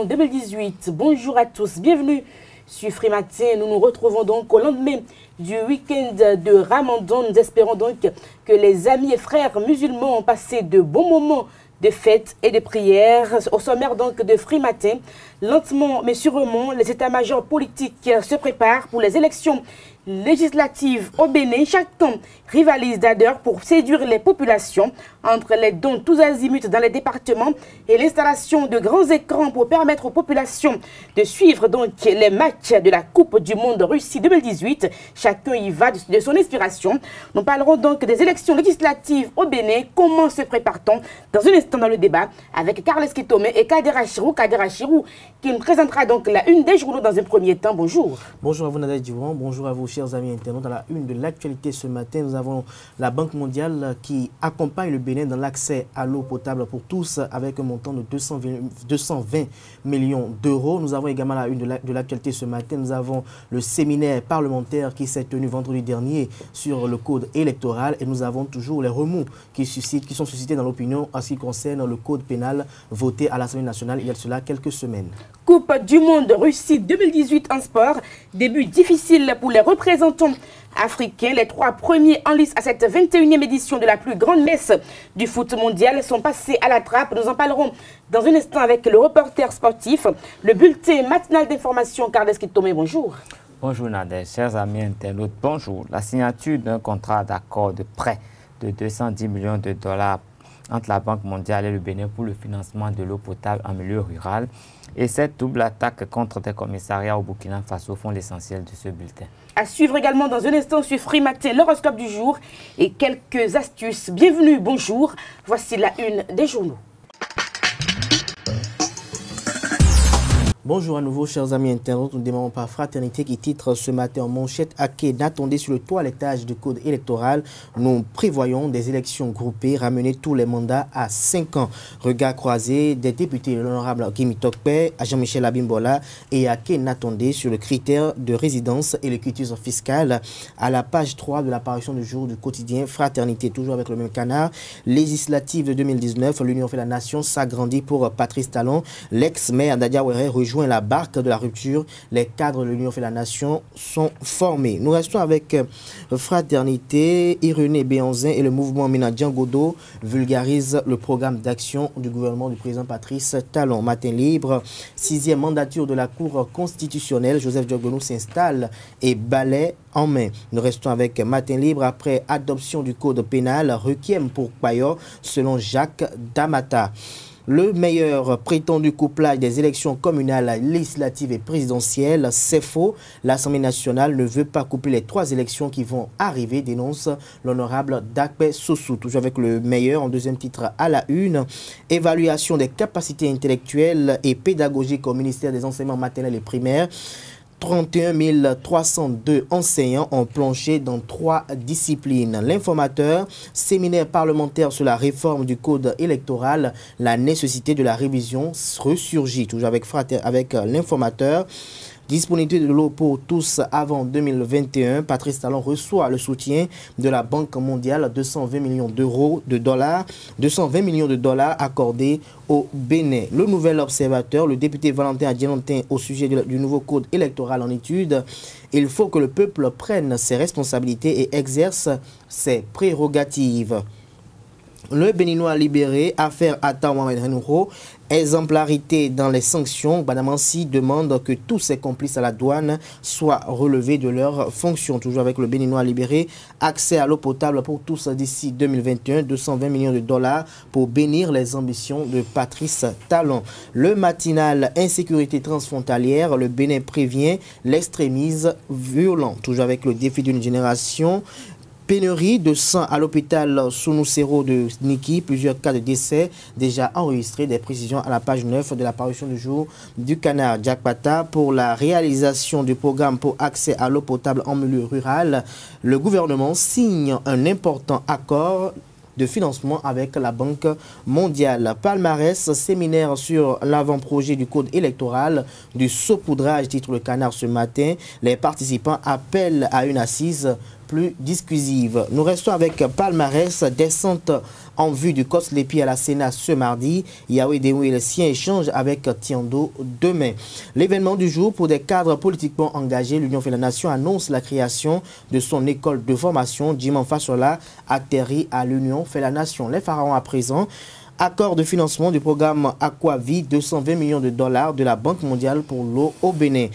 Ramadan 2018. Bonjour à tous, bienvenue sur Frimatin. Nous nous retrouvons donc au lendemain du week-end de Ramadan. Nous espérons donc que les amis et frères musulmans ont passé de bons moments de fêtes et de prières. Au sommaire donc de Frimatin, lentement mais sûrement, les états-majors politiques se préparent pour les élections législatives au Bénin. Chaque camp rivalise d'ardeur pour séduire les populations entre les dons tous azimuts dans les départements et l'installation de grands écrans pour permettre aux populations de suivre donc les matchs de la Coupe du Monde Russie 2018. Chacun y va de son inspiration. Nous parlerons donc des élections législatives au Bénin. Comment se prépare-t-on? Dans un instant dans le débat avec Carles Kitome et Kader Achirou. Kader Achirou qui nous présentera donc la une des journaux dans un premier temps. Bonjour. Bonjour à vous Nadia Djivan, bonjour à vous chers amis internautes. Dans la une de l'actualité ce matin, nous avons la Banque mondiale qui accompagne le Bénin dans l'accès à l'eau potable pour tous avec un montant de 220 millions d'euros. Nous avons également la une de l'actualité ce matin. Nous avons le séminaire parlementaire qui s'est tenu vendredi dernier sur le code électoral et nous avons toujours les remous qui sont suscités dans l'opinion en ce qui concerne le code pénal voté à l'Assemblée nationale il y a de cela quelques semaines. Coupe du Monde Russie 2018 en sport. Début difficile pour les représentants africains. Les 3 premiers en lice à cette 21e édition de la plus grande messe du foot mondial sont passés à la trappe. Nous en parlerons dans un instant avec le reporter sportif. Le bulletin matinal d'information, Carles Kitome, bonjour. Bonjour Nader, chers amis internautes, bonjour. La signature d'un contrat d'accord de prêt de 210 millions de dollars entre la Banque mondiale et le Bénin pour le financement de l'eau potable en milieu rural. Et cette double attaque contre des commissariats au Burkina Faso font l'essentiel de ce bulletin. À suivre également dans un instant sur Frimatin, l'horoscope du jour et quelques astuces. Bienvenue, bonjour. Voici la une des journaux. Bonjour à nouveau, chers amis internautes. Nous démarrons par Fraternité qui titre ce matin en manchette Aké n'attendez sur le toilettage du code électoral. Nous prévoyons des élections groupées, ramener tous les mandats à 5 ans. Regard croisé des députés, l'honorable Kimi Tokpe, Jean-Michel Abimbola et Aké n'attendez sur le critère de résidence et le quitus fiscal. À la page 3 de l'apparition du jour du quotidien Fraternité, toujours avec le même canard. Législative de 2019, l'Union fait la nation s'agrandit pour Patrice Talon. L'ex-maire Nadia Ouéré rejoint la barque de la rupture. Les cadres de l'Union fait la nation sont formés. Nous restons avec Fraternité. Irénée Béanzin et le mouvement Minadjan Godo vulgarisent le programme d'action du gouvernement du président Patrice Talon. Matin libre, 6e mandature de la Cour constitutionnelle. Joseph Diogonou s'installe et balaie en main. Nous restons avec Matin libre après adoption du code pénal. Requiem pour Payor selon Jacques Damata. Le meilleur prétendu couplage des élections communales, législatives et présidentielles, c'est faux. L'Assemblée nationale ne veut pas coupler les 3 élections qui vont arriver, dénonce l'honorable Dakpe Sossou. Toujours avec le meilleur en deuxième titre à la une. Évaluation des capacités intellectuelles et pédagogiques au ministère des enseignements maternels et primaires. 31 302 enseignants ont plongé dans 3 disciplines. L'informateur, séminaire parlementaire sur la réforme du code électoral, la nécessité de la révision ressurgit. Toujours avec l'informateur. Disponibilité de l'eau pour tous avant 2021. Patrice Talon reçoit le soutien de la Banque mondiale, 220 millions de dollars accordés au Bénin. Le nouvel observateur, le député Valentin Adjelantin au sujet du nouveau code électoral en étude. Il faut que le peuple prenne ses responsabilités et exerce ses prérogatives. Le Béninois libéré, affaire Atta Mohamed Renouho, exemplarité dans les sanctions. Badamansi demande que tous ses complices à la douane soient relevés de leurs fonctions. Toujours avec le Béninois libéré, accès à l'eau potable pour tous d'ici 2021, 220 millions de dollars pour bénir les ambitions de Patrice Talon. Le matinal insécurité transfrontalière, le Bénin prévient l'extrémisme violent. Toujours avec le défi d'une génération. Pénurie de sang à l'hôpital Sounoussero de Niki, plusieurs cas de décès déjà enregistrés, des précisions à la page 9 de la parution du jour du canard Jackpata. Pour la réalisation du programme pour accès à l'eau potable en milieu rural, le gouvernement signe un important accord de financement avec la Banque mondiale. Palmarès, séminaire sur l'avant-projet du code électoral, du saupoudrage, titre le canard ce matin. Les participants appellent à une assise plus discusive. Nous restons avec palmarès, descente en vue du Cos-Lépi à la Sénat ce mardi. Yahweh Denou et le sien échange avec Tiendo demain. L'événement du jour pour des cadres politiquement engagés, l'Union fait la Nation annonce la création de son école de formation. Jimon Fassola atterrit à l'Union fait la Nation. Les pharaons à présent. Accord de financement du programme Aquavie, 220 millions de dollars de la Banque mondiale pour l'eau au Bénin.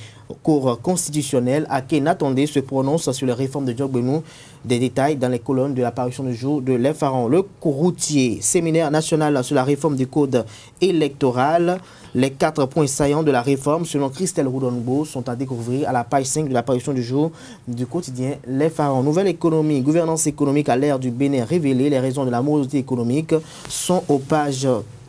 Cour constitutionnelle, Ake Natondé se prononce sur les réformes de Djogbenou. Des détails dans les colonnes de l'apparition du jour de Les Pharaons. Le routier, séminaire national sur la réforme du code électoral. Les 4 points saillants de la réforme, selon Christelle Roudongo, sont à découvrir à la page 5 de l'apparition du jour du quotidien Les Pharaons. Nouvelle économie, gouvernance économique à l'ère du Bénin révélée. Les raisons de la morosité économique sont aux pages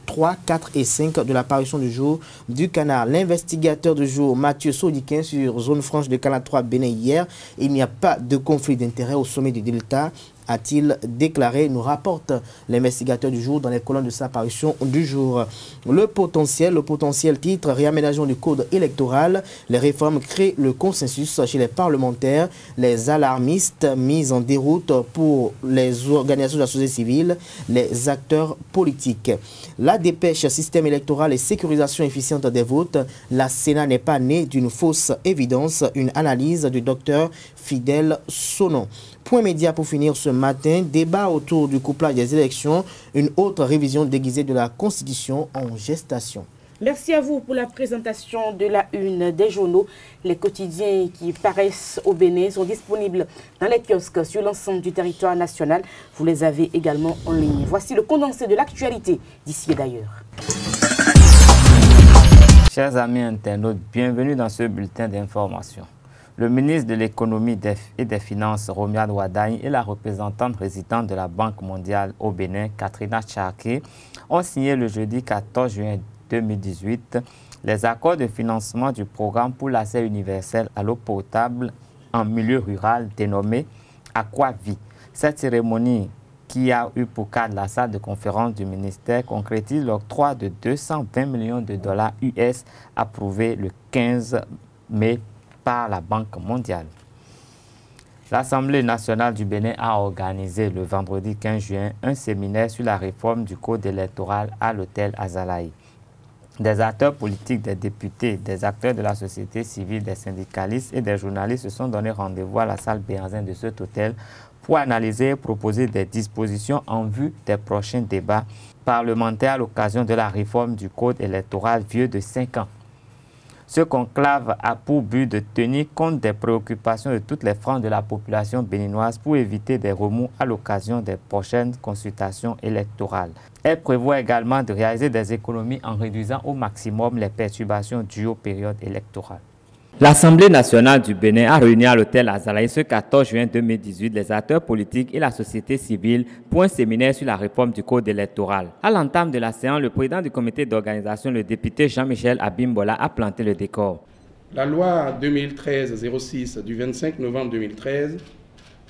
3, 4 et 5 de l'apparition du jour du Canard. L'investigateur du jour, Mathieu Sodiquin, sur zone franche de Canal 3 Bénin hier. Il n'y a pas de conflit d'intérêt au sommet du Delta, a-t-il déclaré, nous rapporte l'investigateur du jour dans les colonnes de sa parution du jour. Le potentiel titre, réaménagement du code électoral, les réformes créent le consensus chez les parlementaires, les alarmistes mis en déroute pour les organisations de la société civile, les acteurs politiques. La dépêche, système électoral et sécurisation efficiente des votes, la Sénat n'est pas née d'une fausse évidence, une analyse du docteur Fidèle Sonon. Point média pour finir ce matin, débat autour du couplage des élections, une autre révision déguisée de la Constitution en gestation. Merci à vous pour la présentation de la une des journaux. Les quotidiens qui paraissent au Bénin sont disponibles dans les kiosques sur l'ensemble du territoire national. Vous les avez également en ligne. Voici le condensé de l'actualité d'ici et d'ailleurs. Chers amis internautes, bienvenue dans ce bulletin d'information. Le ministre de l'Économie et des Finances, Romiad Wadagne, et la représentante résidente de la Banque mondiale au Bénin, Katrina Tcharké, ont signé le jeudi 14 juin 2018 les accords de financement du programme pour l'accès universel à l'eau potable en milieu rural dénommé Aquavie. Cette cérémonie, qui a eu pour cadre la salle de conférence du ministère, concrétise l'octroi de 220 millions de dollars US approuvés le 15 mai par la Banque mondiale. L'Assemblée nationale du Bénin a organisé le vendredi 15 juin un séminaire sur la réforme du code électoral à l'hôtel Azalaï. Des acteurs politiques, des députés, des acteurs de la société civile, des syndicalistes et des journalistes se sont donné rendez-vous à la salle Béhanzin de cet hôtel pour analyser et proposer des dispositions en vue des prochains débats parlementaires à l'occasion de la réforme du code électoral vieux de 5 ans. Ce conclave a pour but de tenir compte des préoccupations de toutes les franges de la population béninoise pour éviter des remous à l'occasion des prochaines consultations électorales. Elle prévoit également de réaliser des économies en réduisant au maximum les perturbations dues aux périodes électorales. L'Assemblée nationale du Bénin a réuni à l'hôtel Azalaï ce 14 juin 2018 les acteurs politiques et la société civile pour un séminaire sur la réforme du code électoral. À l'entame de la séance, le président du comité d'organisation, le député Jean-Michel Abimbola, a planté le décor. La loi 2013-06 du 25 novembre 2013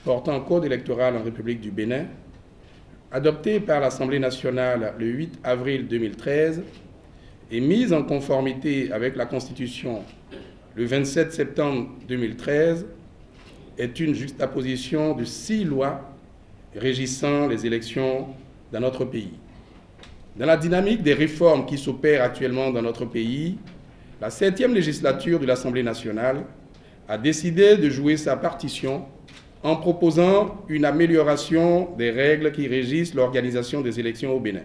portant code électoral en République du Bénin, adoptée par l'Assemblée nationale le 8 avril 2013 et mise en conformité avec la Constitution le 27 septembre 2013, est une juxtaposition de 6 lois régissant les élections dans notre pays. Dans la dynamique des réformes qui s'opèrent actuellement dans notre pays, la 7e législature de l'Assemblée nationale a décidé de jouer sa partition en proposant une amélioration des règles qui régissent l'organisation des élections au Bénin.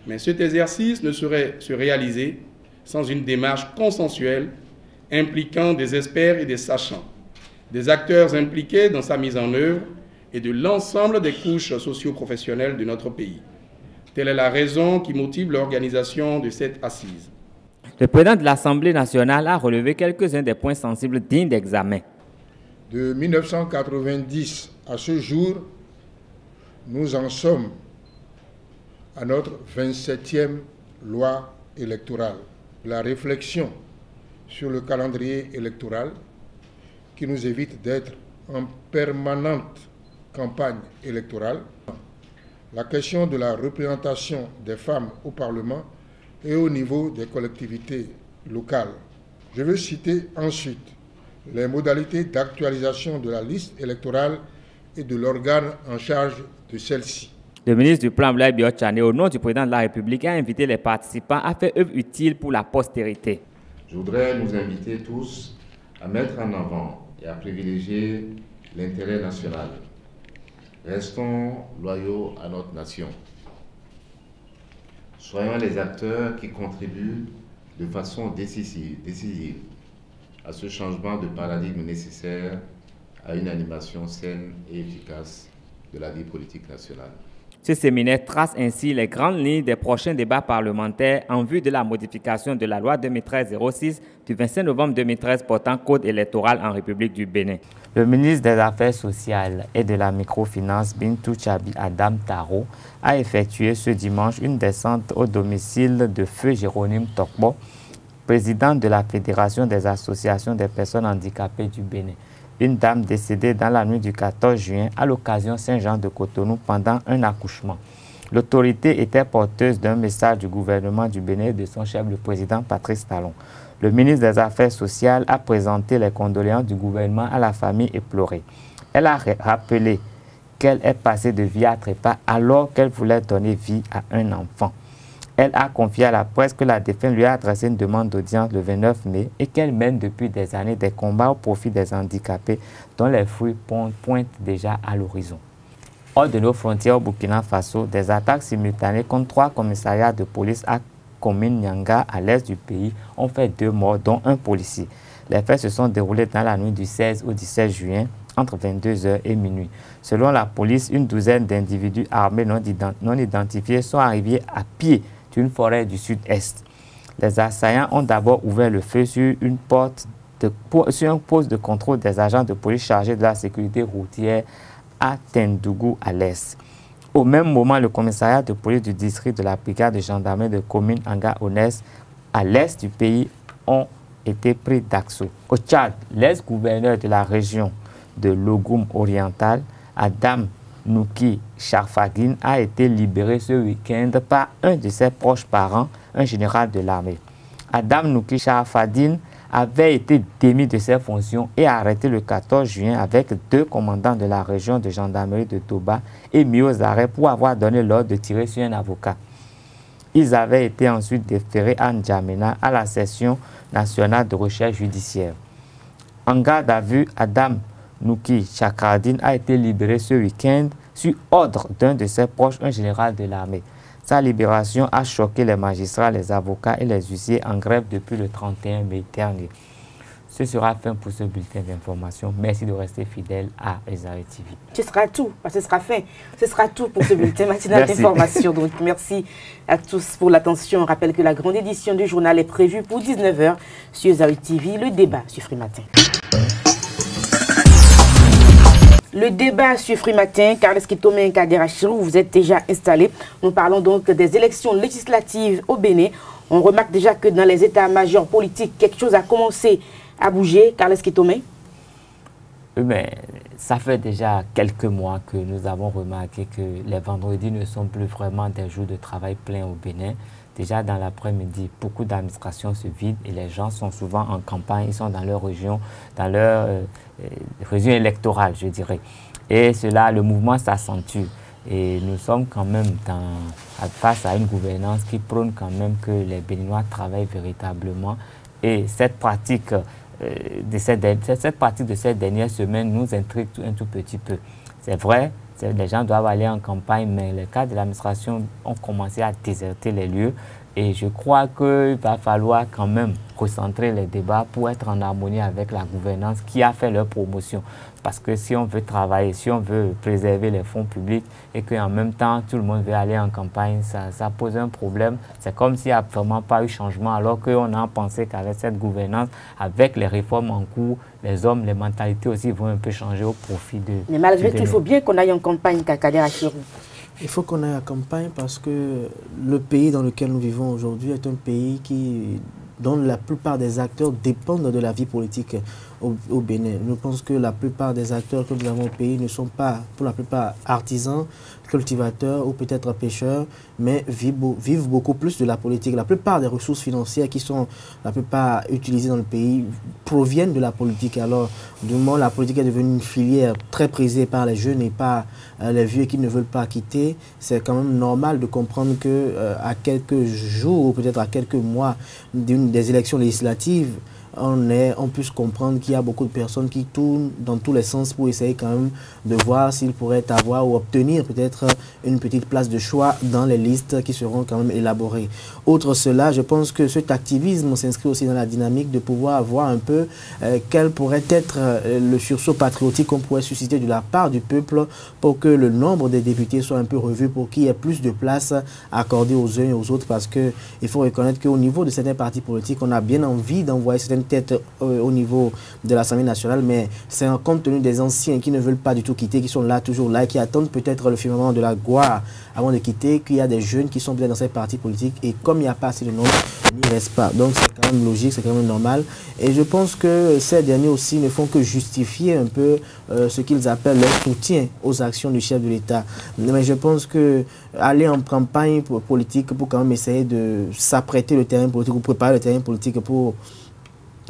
Mais cet exercice ne saurait se réaliser sans une démarche consensuelle impliquant des experts et des sachants, des acteurs impliqués dans sa mise en œuvre et de l'ensemble des couches socio-professionnelles de notre pays. Telle est la raison qui motive l'organisation de cette assise. Le président de l'Assemblée nationale a relevé quelques-uns des points sensibles dignes d'examen. De 1990 à ce jour, nous en sommes à notre 27e loi électorale. La réflexion sur le calendrier électoral qui nous évite d'être en permanente campagne électorale, la question de la représentation des femmes au Parlement et au niveau des collectivités locales. Je veux citer ensuite les modalités d'actualisation de la liste électorale et de l'organe en charge de celle-ci. Le ministre du Plan Blaise Biotchane, au nom du président de la République, a invité les participants à faire œuvre utile pour la postérité. Je voudrais nous inviter tous à mettre en avant et à privilégier l'intérêt national. Restons loyaux à notre nation. Soyons les acteurs qui contribuent de façon décisive à ce changement de paradigme nécessaire à une animation saine et efficace de la vie politique nationale. Ce séminaire trace ainsi les grandes lignes des prochains débats parlementaires en vue de la modification de la loi 2013-06 du 25 novembre 2013 portant code électoral en République du Bénin. Le ministre des Affaires sociales et de la microfinance, Bintou Tchabi Adam Taro, a effectué ce dimanche une descente au domicile de Feu Jérôme Tokbo, président de la Fédération des associations des personnes handicapées du Bénin. Une dame décédée dans la nuit du 14 juin à l'occasion Saint-Jean de Cotonou pendant un accouchement. L'autorité était porteuse d'un message du gouvernement du Bénin et de son chef, le président Patrice Talon. Le ministre des Affaires sociales a présenté les condoléances du gouvernement à la famille éplorée. Elle a rappelé qu'elle est passée de vie à trépas alors qu'elle voulait donner vie à un enfant. Elle a confié à la presse que la défunte lui a adressé une demande d'audience le 29 mai et qu'elle mène depuis des années des combats au profit des handicapés dont les fruits pointent déjà à l'horizon. Hors de nos frontières au Burkina Faso, des attaques simultanées contre 3 commissariats de police à commune Nyanga à l'est du pays ont fait 2 morts, dont un policier. Les faits se sont déroulés dans la nuit du 16 au 17 juin, entre 22h et minuit. Selon la police, une douzaine d'individus armés non identifiés sont arrivés à pied d'une forêt du sud-est. Les assaillants ont d'abord ouvert le feu sur un poste de contrôle des agents de police chargés de la sécurité routière à Tendougou à l'est. Au même moment, le commissariat de police du district de la brigade de gendarmerie de commune Anga-Onès à l'est du pays ont été pris d'assaut. Au Tchad, l'ex-gouverneur de la région de Logoum oriental, Adam Nouki Charfagine, a été libéré ce week-end par un de ses proches parents, un général de l'armée. Adam Nouki Charfagine avait été démis de ses fonctions et arrêté le 14 juin avec 2 commandants de la région de gendarmerie de Toba et mis aux arrêts pour avoir donné l'ordre de tirer sur un avocat. Ils avaient été ensuite déférés à N'Djamena à la section nationale de recherche judiciaire. En garde à vue, Adam Nouki Chakradine a été libéré ce week-end sur ordre d'un de ses proches, un général de l'armée. Sa libération a choqué les magistrats, les avocats et les huissiers en grève depuis le 31 mai dernier. Ce sera fin pour ce bulletin d'information. Merci de rester fidèle à Ezari TV. Ce sera tout, ce sera fin. Ce sera tout pour ce bulletin matinal d'information. Donc merci à tous pour l'attention. On rappelle que la grande édition du journal est prévue pour 19h sur Ezari TV. Le débat sur Free Matin. Le débat sur Free Matin, Carles Kitome et Kader Achirou, vous êtes déjà installés. Nous parlons donc des élections législatives au Bénin. On remarque déjà que dans les états-majors politiques, quelque chose a commencé à bouger. Carles Kitome? Oui, mais ça fait déjà quelques mois que nous avons remarqué que les vendredis ne sont plus vraiment des jours de travail plein au Bénin. Déjà dans l'après-midi, beaucoup d'administrations se vident et les gens sont souvent en campagne, ils sont dans leur région électorale, je dirais. Et cela, le mouvement s'accentue. Et nous sommes quand même face à une gouvernance qui prône quand même que les Béninois travaillent véritablement. Et cette pratique de ces dernières semaines nous intrigue un tout petit peu. C'est vrai, les gens doivent aller en campagne, mais les cadres de l'administration ont commencé à déserter les lieux. Et je crois qu'il va falloir quand même recentrer les débats pour être en harmonie avec la gouvernance qui a fait leur promotion. Parce que si on veut travailler, si on veut préserver les fonds publics et qu'en même temps tout le monde veut aller en campagne, ça pose un problème. C'est comme s'il n'y a vraiment pas eu changement alors qu'on a pensé qu'avec cette gouvernance, avec les réformes en cours, les hommes, les mentalités aussi vont un peu changer au profit de... Mais malgré tout, il faut bien qu'on aille en campagne, Kader Achirou. Il faut qu'on aille en campagne parce que le pays dans lequel nous vivons aujourd'hui est un pays dont la plupart des acteurs dépendent de la vie politique au Bénin. Je pense que la plupart des acteurs que nous avons au pays ne sont pas, pour la plupart, artisans, cultivateurs ou peut-être pêcheurs, mais vivent beaucoup plus de la politique. La plupart des ressources financières qui sont la plupart utilisées dans le pays proviennent de la politique. Alors, du moment où la politique est devenue une filière très prisée par les jeunes et par les vieux qui ne veulent pas quitter, c'est quand même normal de comprendre que à quelques jours ou peut-être à quelques mois des élections législatives, on puisse comprendre qu'il y a beaucoup de personnes qui tournent dans tous les sens pour essayer quand même de voir s'ils pourraient avoir ou obtenir peut-être une petite place de choix dans les listes qui seront quand même élaborées. Outre cela, je pense que cet activisme s'inscrit aussi dans la dynamique de pouvoir voir un peu quel pourrait être le sursaut patriotique qu'on pourrait susciter de la part du peuple pour que le nombre des députés soit un peu revu, pour qu'il y ait plus de place accordée aux uns et aux autres, parce qu'il faut reconnaître qu'au niveau de certains partis politiques, on a bien envie d'envoyer certaines têtes au niveau de l'Assemblée nationale, mais c'est en compte tenu des anciens qui ne veulent pas du tout quitter, qui sont là, toujours là, et qui attendent peut-être le firmament de la gloire avant de quitter, qu'il y a des jeunes qui sont bien dans ces partis politiques, et comme il n'y a pas assez de nombre, ils n'y restent pas. Donc c'est quand même logique, c'est quand même normal. Et je pense que ces derniers aussi ne font que justifier un peu ce qu'ils appellent leur soutien aux actions du chef de l'État. Mais je pense que aller en campagne politique pour quand même essayer de s'apprêter le terrain politique ou préparer le terrain politique pour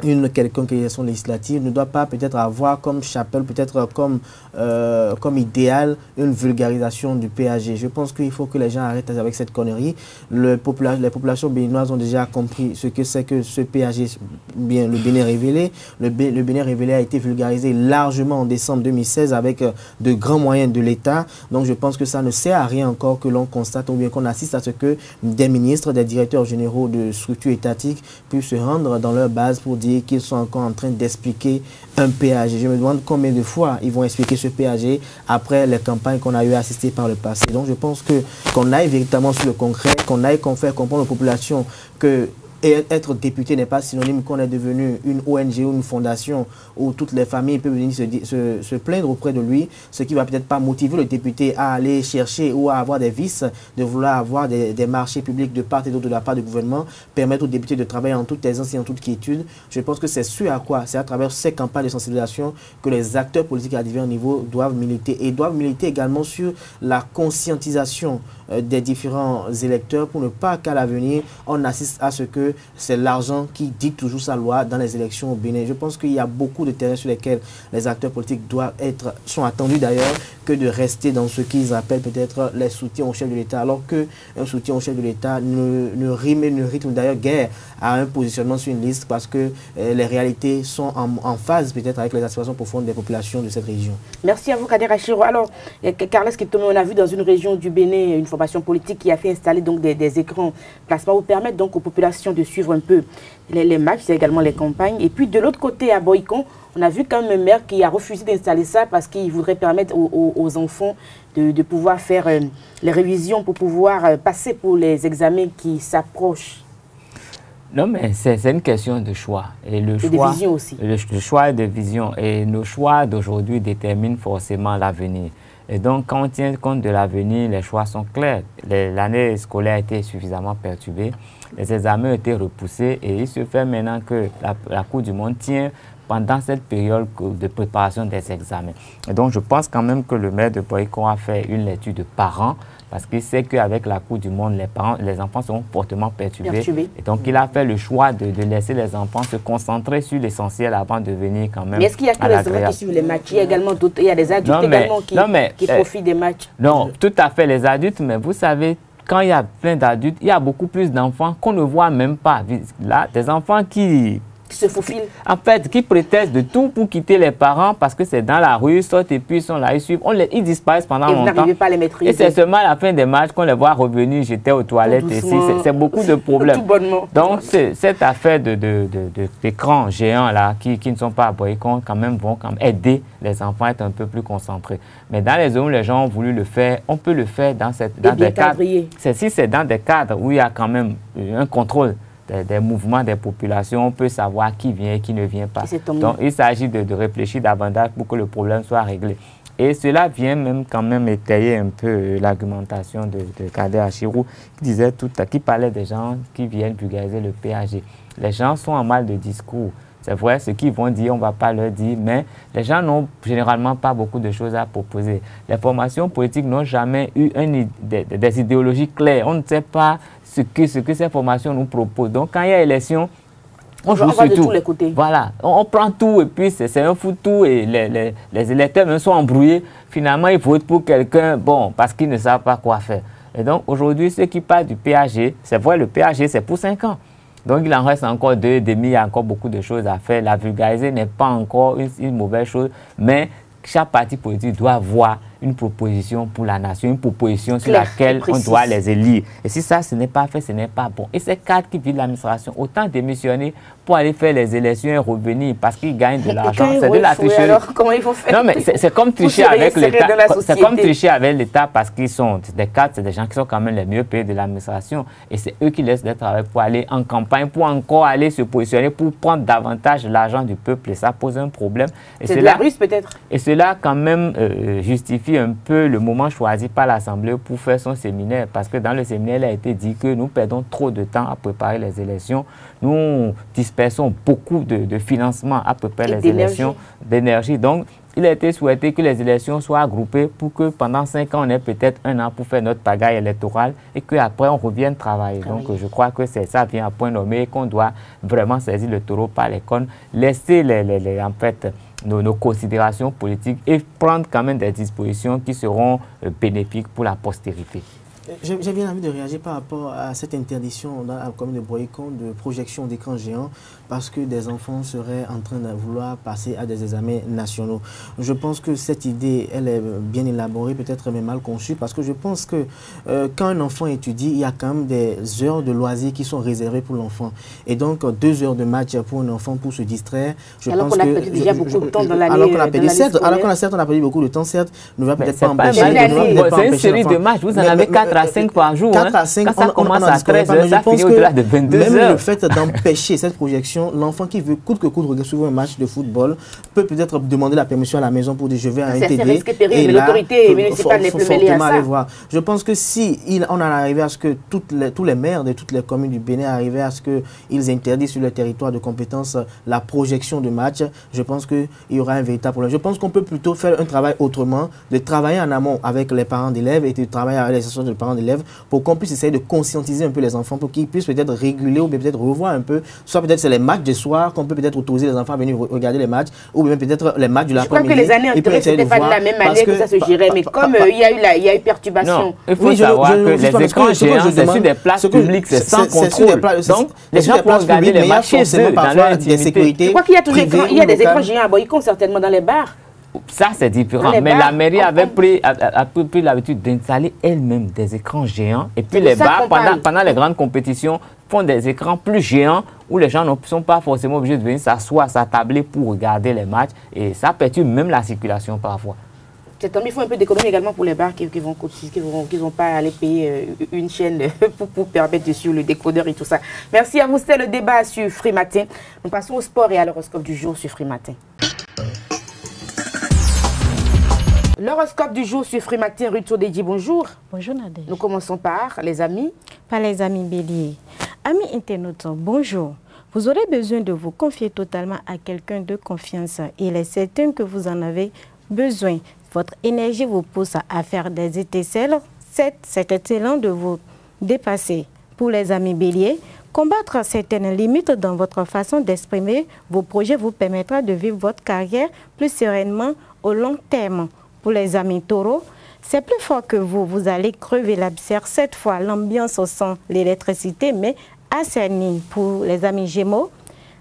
une quelconque élection législative ne doit pas peut-être avoir comme chapelle, peut-être comme idéal, une vulgarisation du PAG. Je pense qu'il faut que les gens arrêtent avec cette connerie. Les populations béninoises ont déjà compris ce que c'est que ce PAG, bien le Bénin révélé. Le Bénin révélé a été vulgarisé largement en décembre 2016 avec de grands moyens de l'État. Donc je pense que ça ne sert à rien encore que l'on constate ou bien qu'on assiste à ce que des ministres, des directeurs généraux de structures étatiques puissent se rendre dans leur base pour dire qu'ils sont encore en train d'expliquer un PAG. Je me demande combien de fois ils vont expliquer ce PAG après les campagnes qu'on a eu à assister par le passé. Donc je pense qu'on aille véritablement sur le concret, qu'on aille faire comprendre aux populations que être député n'est pas synonyme qu'on est devenu une ONG ou une fondation où toutes les familles peuvent venir se plaindre auprès de lui, ce qui va peut-être pas motiver le député à aller chercher ou à avoir des vices, de vouloir avoir des marchés publics de part et d'autre de la part du gouvernement, permettre aux députés de travailler en toute aisance et en toute quiétude. Je pense que c'est ce à quoi, c'est à travers ces campagnes de sensibilisation que les acteurs politiques à divers niveaux doivent militer, et doivent militer également sur la conscientisation des différents électeurs pour ne pas qu'à l'avenir on assiste à ce que c'est l'argent qui dicte toujours sa loi dans les élections au Bénin. Je pense qu'il y a beaucoup de terrains sur lesquels les acteurs politiques sont attendus d'ailleurs que de rester dans ce qu'ils appellent peut-être les soutiens au chef de l'État, alors qu'un soutien au chef de l'État ne rythme d'ailleurs guère à un positionnement sur une liste, parce que les réalités sont en phase peut-être avec les aspirations profondes des populations de cette région. Merci à vous, Kader Achiro. Alors, Carles Kitome, on a vu dans une région du Bénin une formation politique qui a fait installer donc des écrans plasma pour permettre donc aux populations de suivre un peu les matchs et également les campagnes. Et puis de l'autre côté, à Boycon, on a vu quand même un maire qui a refusé d'installer ça parce qu'il voudrait permettre aux enfants de pouvoir faire les révisions pour pouvoir passer pour les examens qui s'approchent. Non, mais c'est une question de choix. Et le choix, de vision aussi. Le choix de vision. Et nos choix d'aujourd'hui déterminent forcément l'avenir. Et donc, quand on tient compte de l'avenir, les choix sont clairs. L'année scolaire a été suffisamment perturbée, les examens ont été repoussés, et il se fait maintenant que la Coupe du Monde tient pendant cette période de préparation des examens. Et donc, je pense quand même que le maire de Boycon a fait une lecture de parents, parce qu'il sait qu'avec la Coupe du Monde, les enfants seront fortement perturbés. Et donc, il a fait le choix de laisser les enfants se concentrer sur l'essentiel avant de venir quand même. Mais est-ce qu'il y a que les enfants qui suivent les matchs? Il y a également d'autres, il y a des adultes également qui profitent des matchs. Non, tout à fait, les adultes, mais vous savez, quand il y a plein d'adultes, il y a beaucoup plus d'enfants qu'on ne voit même pas. Là, des enfants qui se faufilent. En fait, qui prétestent de tout pour quitter les parents parce que c'est dans la rue, sortent et puis ils sont là, ils suivent. Ils disparaissent pendant longtemps. Et vous n'arrivez pas à les maîtriser. Et c'est seulement à la fin des matchs qu'on les voit revenir, j'étais aux toilettes ici. C'est beaucoup de problèmes. Tout bonnement. Donc, cette affaire d'écrans géants là, qui ne sont pas à Boycon, quand même vont aider les enfants à être un peu plus concentrés. Mais dans les zones où les gens ont voulu le faire, on peut le faire dans des cadres. Si c'est dans des cadres où il y a quand même un contrôle des mouvements des populations, on peut savoir qui vient et qui ne vient pas. Donc, il s'agit de réfléchir davantage pour que le problème soit réglé. Et cela vient même quand même étayer un peu l'argumentation de Kader Achiro, qui parlait des gens qui viennent vulgariser le PAG. Les gens sont en mal de discours. C'est vrai, ce qu'ils vont dire, on ne va pas leur dire, mais les gens n'ont généralement pas beaucoup de choses à proposer. Les formations politiques n'ont jamais eu des idéologies claires. On ne sait pas ce que ces formations nous proposent. Donc, quand il y a élection, on joue sur de tout. tous les côtés. Voilà, on prend tout et puis c'est un foutu et les électeurs même sont embrouillés. Finalement, ils votent pour quelqu'un, bon, parce qu'ils ne savent pas quoi faire. Et donc, aujourd'hui, ceux qui parlent du PAG, c'est vrai, le PAG, c'est pour 5 ans. Donc, il en reste encore 2 et demi, il y a encore beaucoup de choses à faire. La vulgariser n'est pas encore une mauvaise chose, mais chaque parti politique doit avoir une proposition pour la nation, une proposition sur laquelle on doit les élire. Et si ça, ce n'est pas fait, ce n'est pas bon. Et ces cadres qui vivent l'administration, autant démissionner pour aller faire les élections et revenir parce qu'ils gagnent de l'argent. C'est de la tricherie. Alors, comment ils vont faire? Non, mais c'est comme tricher avec l'État. C'est comme tricher avec l'État parce qu'ils sont des cadres, c'est des gens qui sont quand même les mieux payés de l'administration. Et c'est eux qui laissent le travail pour aller en campagne, pour encore aller se positionner, pour prendre davantage l'argent du peuple. Et ça pose un problème. C'est de la ruse peut-être. Et cela, quand même, justifie un peu le moment choisi par l'Assemblée pour faire son séminaire. Parce que dans le séminaire, il a été dit que nous perdons trop de temps à préparer les élections. Nous dispersons beaucoup de financement à préparer les élections, d'énergie. Donc, il a été souhaité que les élections soient groupées pour que pendant 5 ans, on ait peut-être 1 an pour faire notre pagaille électorale et qu'après, on revienne travailler. Donc, je crois que ça vient à point nommé et qu'on doit vraiment saisir le taureau par les cornes, laisser en fait, nos considérations politiques et prendre quand même des dispositions qui seront bénéfiques pour la postérité. J'ai bien envie de réagir par rapport à cette interdiction dans la commune de Boycon de projection d'écran géant parce que des enfants seraient en train de vouloir passer à des examens nationaux. Je pense que cette idée, elle est bien élaborée, peut-être mais mal conçue parce que je pense que quand un enfant étudie, il y a quand même des heures de loisirs qui sont réservées pour l'enfant. Et donc, 2 heures de match pour un enfant pour se distraire. Alors qu'on a perdu déjà beaucoup de temps dans l'année. Alors qu'on a perdu, certes, on a perdu beaucoup de temps, certes, ne va peut-être pas empêcher. C'est une série de matchs, vous en avez 4 à 5 par jour. 4 à 5, quand ça commence à 13 heures, ça finit au-delà de 22 heures. Même le fait d'empêcher cette projection, l'enfant qui veut coûte que coûte regarder un match de football peut peut-être demander la permission à la maison pour dire je vais à un TD. C'est risque terrible, l'autorité municipale n'est plus mêlée à ça. Je pense que si on en arrivait à ce que tous les maires de toutes les communes du Bénin arrivaient à ce qu'ils interdisent sur le territoire de compétence la projection de matchs, je pense qu'il y aura un véritable problème. Je pense qu'on peut plutôt faire un travail autrement, de travailler en amont avec les parents d'élèves et de travailler avec les associations de parents d'élèves pour qu'on puisse essayer de conscientiser un peu les enfants pour qu'ils puissent peut-être réguler ou peut-être revoir un peu, soit peut-être c'est les matchs du soir qu'on peut peut-être autoriser les enfants à venir regarder les matchs ou même peut-être les matchs de l'après-midi. Je crois que les années antérieures, c'était pas de la même manière que ça se gérait, mais comme il y a eu perturbation. Non, il faut savoir que les écrans géants, c'est sur des places publiques, c'est sans contrôle. Donc, les gens peuvent regarder les matchs chez eux dans leur intimité. Je crois qu'il y a des écrans géants à Boycon, certainement dans les bars. Ça, c'est différent. Mais la mairie avait pris l'habitude d'installer elle-même des écrans géants. Et puis les bars, pendant les grandes compétitions, font des écrans plus géants où les gens ne sont pas forcément obligés de venir s'asseoir, s'attabler pour regarder les matchs. Et ça perturbe même la circulation parfois. Il faut un peu d'économie également pour les bars qui vont pas aller payer une chaîne pour permettre de suivre le décodeur et tout ça. Merci à vous. C'était le débat sur Free Matin. Nous passons au sport et à l'horoscope du jour sur Free Matin. L'horoscope du jour sur Free Matin, Ruth Odedji, bonjour. Bonjour Nadège. Nous commençons par les amis. Par les amis béliers. Amis internautes, bonjour. Vous aurez besoin de vous confier totalement à quelqu'un de confiance. Il est certain que vous en avez besoin. Votre énergie vous pousse à faire des étincelles. C'est excellent de vous dépasser. Pour les amis béliers, combattre certaines limites dans votre façon d'exprimer vos projets vous permettra de vivre votre carrière plus sereinement au long terme. Pour les amis taureaux, c'est plus fort que vous. Vous allez crever l'abcère. Cette fois, l'ambiance sent l'électricité, mais assaini. Pour les amis gémeaux,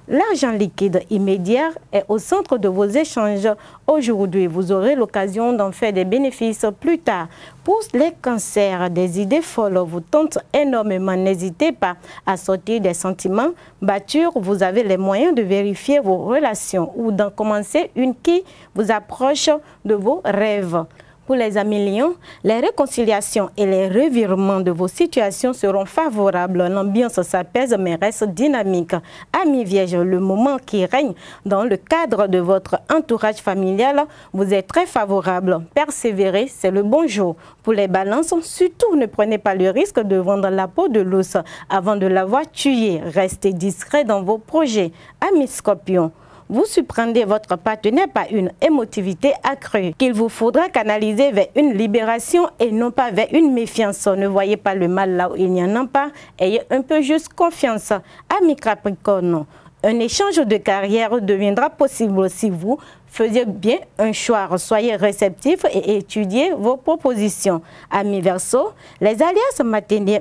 l'argent liquide immédiat est au centre de vos échanges. Aujourd'hui, vous aurez l'occasion d'en faire des bénéfices plus tard. Pour les cancers, des idées folles vous tentent énormément. N'hésitez pas à sortir des sentiments battus. Vous avez les moyens de vérifier vos relations ou d'en commencer une qui vous approche de vos rêves. Pour les amis lions, les réconciliations et les revirements de vos situations seront favorables. L'ambiance s'apaise mais reste dynamique. Amis vierges, le moment qui règne dans le cadre de votre entourage familial vous est très favorable. Persévérez, c'est le bon jour. Pour les balances, surtout ne prenez pas le risque de vendre la peau de l'os avant de l'avoir tué. Restez discret dans vos projets. Amis scorpions, vous surprendrez votre partenaire par une émotivité accrue qu'il vous faudra canaliser vers une libération et non pas vers une méfiance. Ne voyez pas le mal là où il n'y en a pas. Ayez un peu juste confiance. Amis Capricorne, un échange de carrière deviendra possible si vous faisiez bien un choix. Soyez réceptifs et étudiez vos propositions. Amis Verseau, les alliances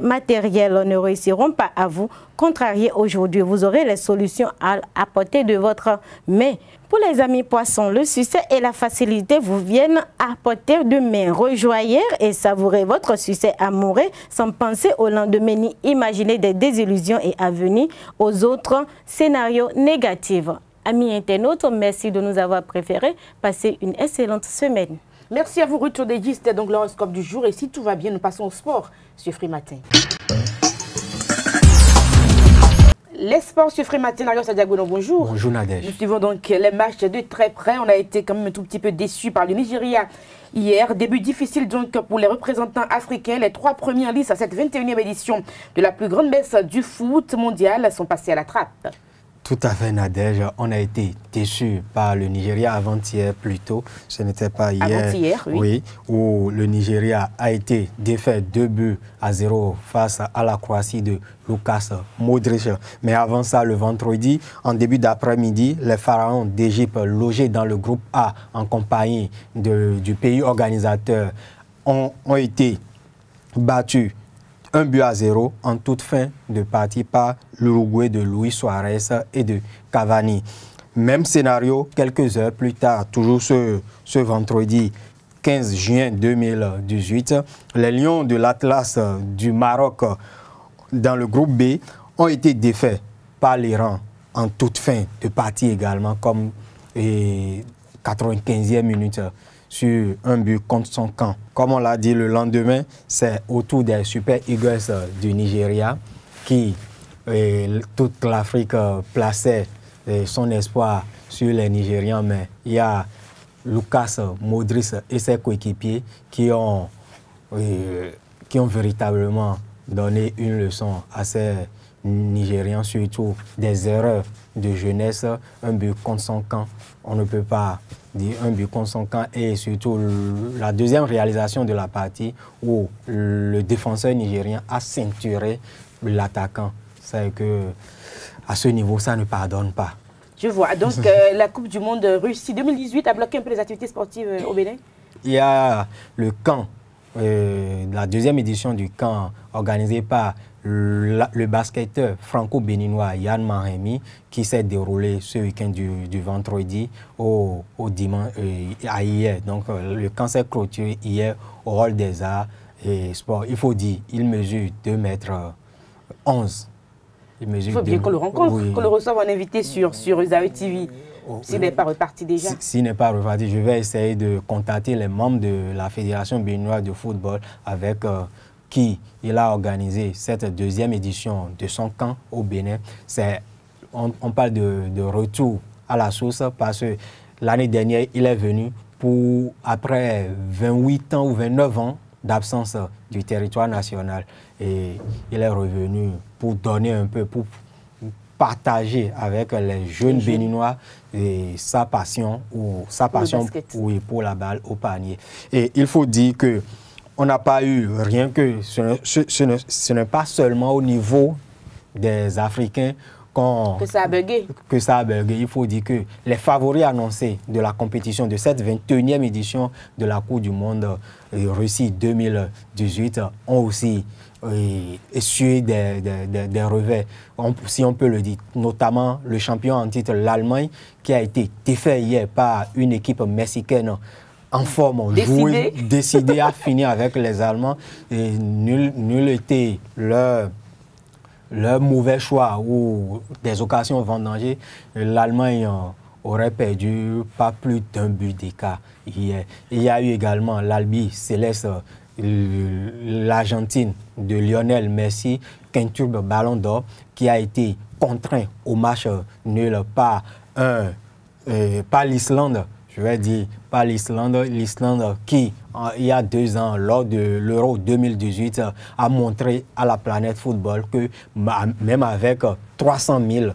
matérielles ne réussiront pas à vous contrarier aujourd'hui. Vous aurez les solutions à portée de votre main. Pour les amis Poissons, le succès et la facilité vous viennent à portée de main. Rejoignez et savourez votre succès amoureux sans penser au lendemain ni imaginer des désillusions et à venir aux autres scénarios négatifs. Amis internautes, merci de nous avoir préférés. Passez une excellente semaine. Merci à vous, Ruth Chodedji. C'était donc l'horoscope du jour. Et si tout va bien, nous passons au sport sur Free Matin. Les sports sur Free Matin, Arios Adiagono, bonjour. Bonjour Nadège. Nous suivons donc les matchs de très près. On a été quand même un tout petit peu déçus par le Nigeria hier. Début difficile donc pour les représentants africains. Les 3 premiers en lice à cette 21e édition de la plus grande messe du foot mondial sont passés à la trappe. Tout à fait, Nadège. On a été déçus par le Nigeria avant-hier plutôt. Ce n'était pas hier. Avant-hier, oui. Oui, où le Nigeria a été défait 2-0 face à la Croatie de Lukas Modric. Mais avant ça, le vendredi, en début d'après-midi, les pharaons d'Égypte logés dans le groupe A en compagnie du pays organisateur ont été battus 1-0 en toute fin de partie par l'Uruguay de Luis Suarez et de Cavani. Même scénario quelques heures plus tard, toujours ce vendredi 15 juin 2018, les Lions de l'Atlas du Maroc dans le groupe B ont été défaits par l'Iran en toute fin de partie également, comme 95e minute. Sur un but contre son camp. Comme on l'a dit le lendemain, c'est autour des Super Eagles du Nigeria qui, toute l'Afrique plaçait son espoir sur les Nigérians, mais il y a Lukas Modric et ses coéquipiers qui ont véritablement donné une leçon à ces Nigérians, surtout des erreurs de jeunesse, un but contre son camp. On ne peut pas dire un but contre son camp et surtout la deuxième réalisation de la partie où le défenseur nigérien a ceinturé l'attaquant. C'est que à ce niveau, ça ne pardonne pas. Je vois. Donc, la Coupe du Monde Russie 2018 a bloqué un peu les activités sportives au Bénin? Il y a le camp, la deuxième édition du camp organisé par le basketteur franco-béninois Yann Mahemi qui s'est déroulé ce week-end du vendredi au dimanche à hier. Donc le camp s'est clôturé hier au Hall des Arts et Sports. Il faut dire, il mesure 2,11 m. Il faut bien qu'on le rencontre, oui, qu'on le reçoive en invité sur Zawe TV. S'il n'est pas reparti déjà. S'il n'est pas reparti, je vais essayer de contacter les membres de la Fédération béninoise de football avec qui il a organisé cette deuxième édition de son camp au Bénin. On parle de retour à la source parce que l'année dernière, il est venu après 28 ans ou 29 ans d'absence du territoire national. Et il est revenu pour donner un peu, pour partager avec les jeunes béninois sa passion pour la balle au panier. Et il faut dire que on n'a pas eu rien que... Ce n'est pas seulement au niveau des Africains que ça a bugué. Il faut dire que les favoris annoncés de la compétition de cette 21e édition de la Coupe du Monde Russie 2018 ont aussi essuyé des revers, si on peut le dire. Notamment le champion en titre, l'Allemagne, qui a été défait hier par une équipe mexicaine en forme, décidé à finir avec les Allemands. Et nul n'était leur mauvais choix ou des occasions vendangées. L'Allemagne aurait perdu pas plus d'un but d'écart hier. Il y a eu également l'Albi Céleste, l'Argentine de Lionel Messi, quintuple ballon d'or, qui a été contraint au match nul par l'Islande. Je vais dire par l'Islande qui, il y a 2 ans, lors de l'Euro 2018, a montré à la planète football que même avec 300 000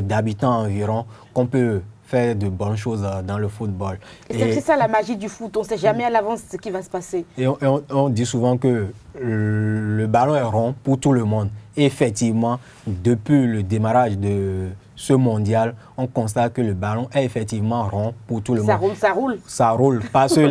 d'habitants environ, qu'on peut faire de bonnes choses dans le football. C'est ça la magie du foot, on ne sait jamais à l'avance ce qui va se passer. Et on dit souvent que le ballon est rond pour tout le monde. Et effectivement, depuis le démarrage de ce mondial, on constate que le ballon est effectivement rond pour tout le monde. Ça roule. Ça roule, parce que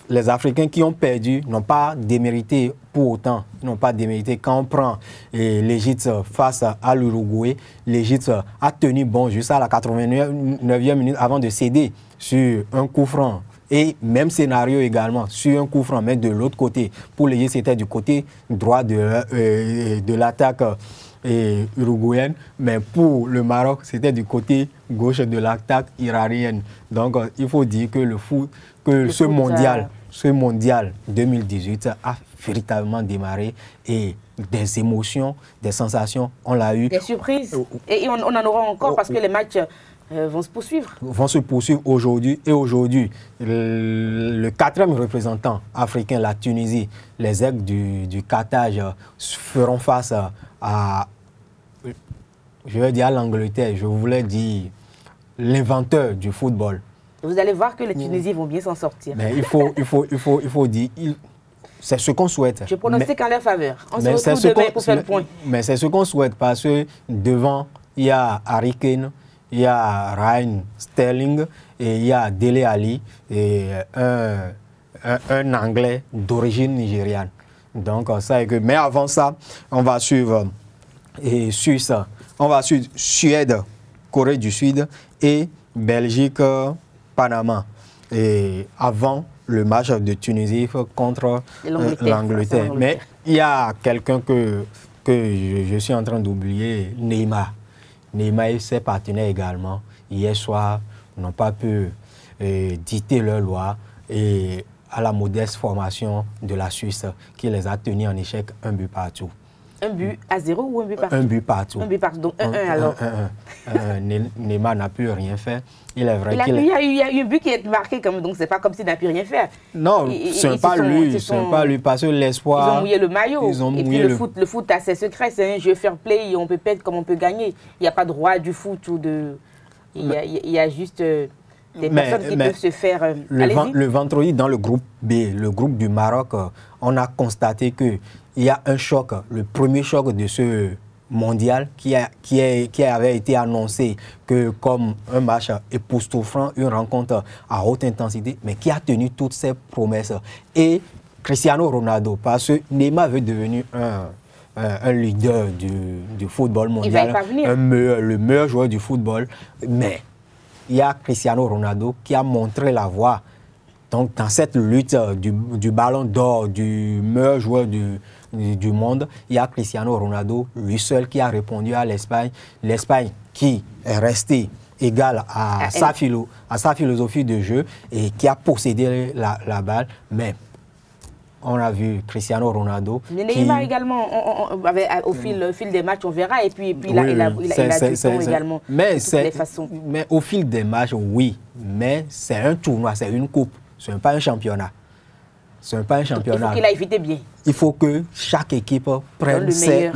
les Africains qui ont perdu n'ont pas démérité pour autant. Ils n'ont pas démérité. Quand on prend l'Égypte face à l'Uruguay, l'Égypte a tenu bon jusqu'à la 89e minute avant de céder sur un coup franc. Et même scénario également, sur un coup franc, mais de l'autre côté. Pour l'Égypte, c'était du côté droit de l'attaque uruguayenne, mais pour le Maroc, c'était du côté gauche de l'attaque iranienne. Donc, il faut dire que ce mondial 2018 a véritablement démarré et des émotions, des sensations, on l'a eu. Des surprises. Et on en aura encore parce que les matchs vont se poursuivre. Vont se poursuivre aujourd'hui. Et aujourd'hui, le 4e représentant africain, la Tunisie, les Aigles du Carthage, feront face à, je vais dire à l'Angleterre, je voulais dire l'inventeur du football. Vous allez voir que les Tunisiens vont bien s'en sortir. Mais il faut dire, c'est ce qu'on souhaite. Je prononce qu'en leur faveur. On se retrouve demain pour faire le point. Mais c'est ce qu'on souhaite parce que devant, il y a Harry Kane, il y a Ryan Sterling et il y a Dele Alli et un Anglais d'origine nigériane. Donc ça est que. Mais avant ça, on va suivre Suisse, on va suivre Suède, Corée du Sud et Belgique, Panama. Et avant le match de Tunisie contre l'Angleterre. Mais il y a quelqu'un que je suis en train d'oublier, Neymar. Neymar et ses partenaires également, hier soir, n'ont pas pu dicter leur loi et à la modeste formation de la Suisse qui les a tenus en échec 1 but partout. 1 but à 0 ou 1 but partout? 1 but partout. 1 but partout, donc 1-1 alors. Neymar n'a pu rien faire. Il est vrai qu'il y a eu un but qui est marqué, donc c'est pas comme s'il n'a pu rien faire. Non, ce n'est pas lui, parce que l'espoir... Ils ont mouillé le maillot. Et puis le foot a ses secrets, c'est un jeu fair play, on peut perdre comme on peut gagner. Il n'y a pas de roi du foot ou de... Il y a juste des personnes qui peuvent se faire... Le vendredi, dans le groupe B, le groupe du Maroc, on a constaté qu'il y a un choc, le premier choc de ce mondial qui avait été annoncé que comme un match époustouflant, une rencontre à haute intensité, mais qui a tenu toutes ses promesses. Et Cristiano Ronaldo, parce que Neymar veut devenir un leader du football mondial, le meilleur joueur du football, mais il y a Cristiano Ronaldo qui a montré la voie. Donc, dans cette lutte du ballon d'or, du meilleur joueur du monde, il y a Cristiano Ronaldo, lui seul, qui a répondu à l'Espagne. L'Espagne qui est restée égale à sa philosophie de jeu et qui a possédé la balle. Mais on a vu Cristiano Ronaldo. Mais Neymar également, au fil des matchs, on verra. Et puis il a du temps également. Mais au fil des matchs, oui. Mais c'est un tournoi, c'est une coupe. Ce n'est pas un championnat. Ce n'est pas un championnat. Il faut qu'il a évité bien. Il faut que chaque équipe prenne ses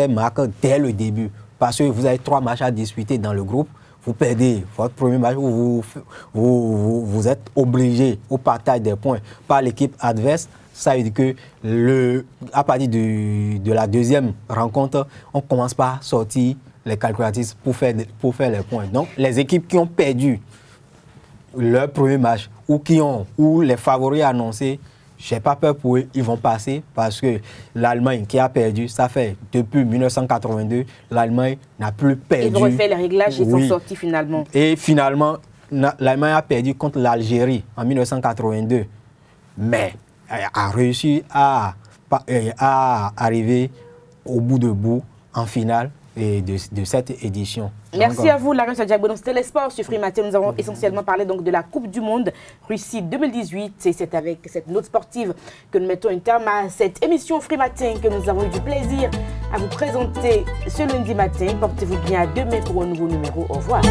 marques dès le début. Parce que vous avez 3 matchs à disputer dans le groupe. Vous perdez votre premier match, vous êtes obligé au partage des points par l'équipe adverse. Ça veut dire que à partir de la deuxième rencontre, on commence par sortir les calculatrices pour faire les points. Donc les équipes qui ont perdu leur premier match ou les favoris annoncés, je n'ai pas peur pour eux, ils vont passer parce que l'Allemagne qui a perdu, ça fait depuis 1982, l'Allemagne n'a plus perdu. Ils ont refait les réglages, ils sont sortis finalement. Et finalement, l'Allemagne a perdu contre l'Algérie en 1982, mais a réussi à arriver au bout en finale de cette édition. Merci à vous, Larry Sadjagbo. Donc, c'était les sports sur Free Matin. Nous avons essentiellement parlé donc de la Coupe du Monde Russie 2018. Et c'est avec cette note sportive que nous mettons un terme à cette émission Free Matin que nous avons eu du plaisir à vous présenter ce lundi matin. Portez-vous bien à demain pour un nouveau numéro. Au revoir.